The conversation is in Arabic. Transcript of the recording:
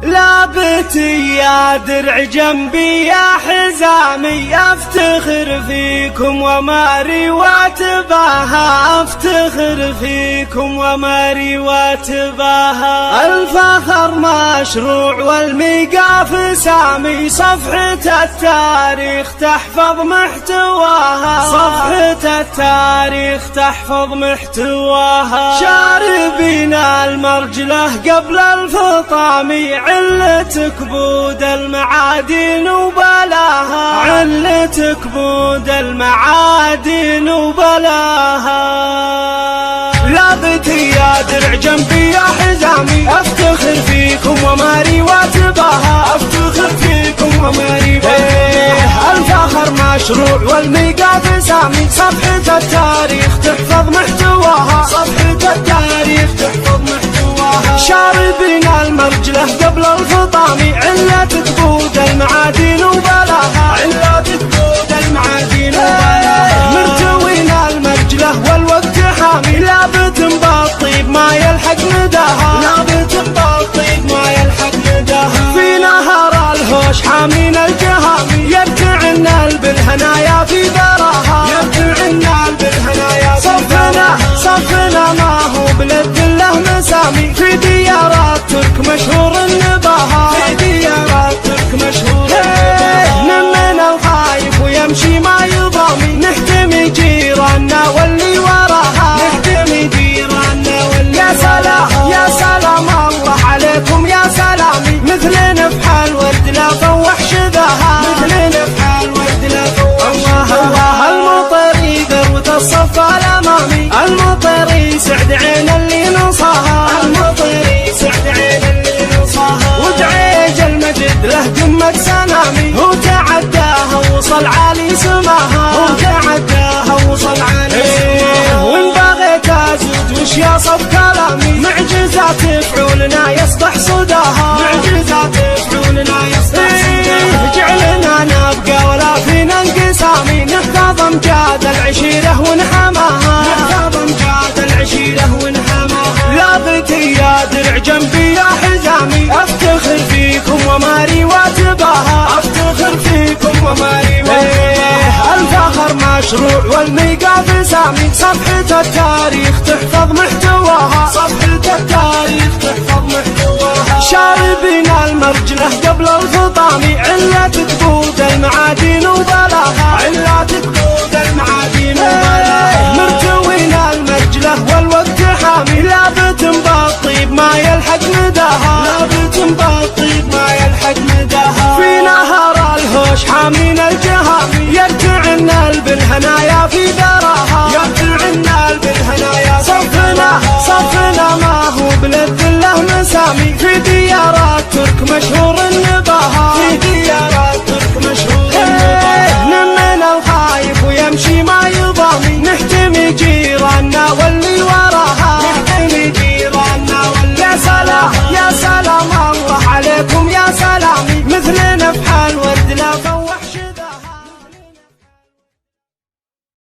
لابتي يا درع جنبي يا حزامي، افتخر فيكم وماري واتباها، افتخر فيكم وماري واتباها. الفخر مشروع والميقاف سامي، صفحة التاريخ تحفظ محتواها، صفحة التاريخ تحفظ محتواها. شاربين المرجله قبل الفطام، علتك بود المعادن وبلاها، علتك بود المعادن وبلاها. لابتي يا درع جنبي يا حزامي، افتخر فيكم وماري واتباها، افتخر فيكم وماري واتباها. الفخر مشروع والميقاف سامي، صفحة التاريخ تحفظ محتواها، صفحة التاريخ تحفظ محتواها. شاربين المرجله قبل الفطام، علتك بود المعادن وبلاها، علتك بود المعادن وبلاها. مرتوين المرجله والوقت حامي، لابت بالطيب ما يلحق نداها، لابت بالطيب ما يلحق نداها. في نهر الهوش حامين الجهامي، يبتعن بالهنايا في دراها، يبتعن بالهنايا في دراها. صفنا ما هو بلد له مسامي، في ديارات ترك مشهور النباها، في ديارات ترك مشهور النباها. من الخايف ويمشي ما يضامي، نحتمي جيراننا واللي وراها، نحتمي جيراننا واللي يا سلام يا سلام الله عليكم يا سلامي، مثل نفح الورد لا فوح شذاها، مثل نفح الورد لا فوح شذاها. المطر ذروة الصف الأمامي، المطر يسعد عين اللي نصاها، المطر يسعد عين اللي نصاها. ودعيج المجد له قمة سنامي، هو تعداها وصل عالي سماها، هو تعداها وصل عالي سماها. وإن بغيت أزود وش يصف كلامي، معجزات فعولنا يصبح صداها، معجزات فعولنا يصبح صداها. جعلنا نبقى ولا فينا انقسامي، نحفظ امجاد العشيرة ونحماها، نحفظ امجاد العشيرة ونحماها. لابتي يا درع جنبي يا حزامي، افتخر فيكم وماري واتباها، افتخر فيكم وماري واتباها. الفخر مشروع والميقاف سامي، صفحة التاريخ تحفظ محتواها، صفحة التاريخ تحفظ محتواها. شاربين المرجله قبل الفطام، علتك بود المعادن وبلاها، علتك بود المعادن وبلاها. مرتوين المرجله والوقت حامي، لابت بالطيب ما يلحق نداها، لابت بالطيب ما يلحق نداها. في نهر الهوش حامين الجهامي، يرتعن بالهنايا في دراها، يرتعن بالهنايا. صفنا ما هو بلد له مسامي، في ديارات ترك مشهور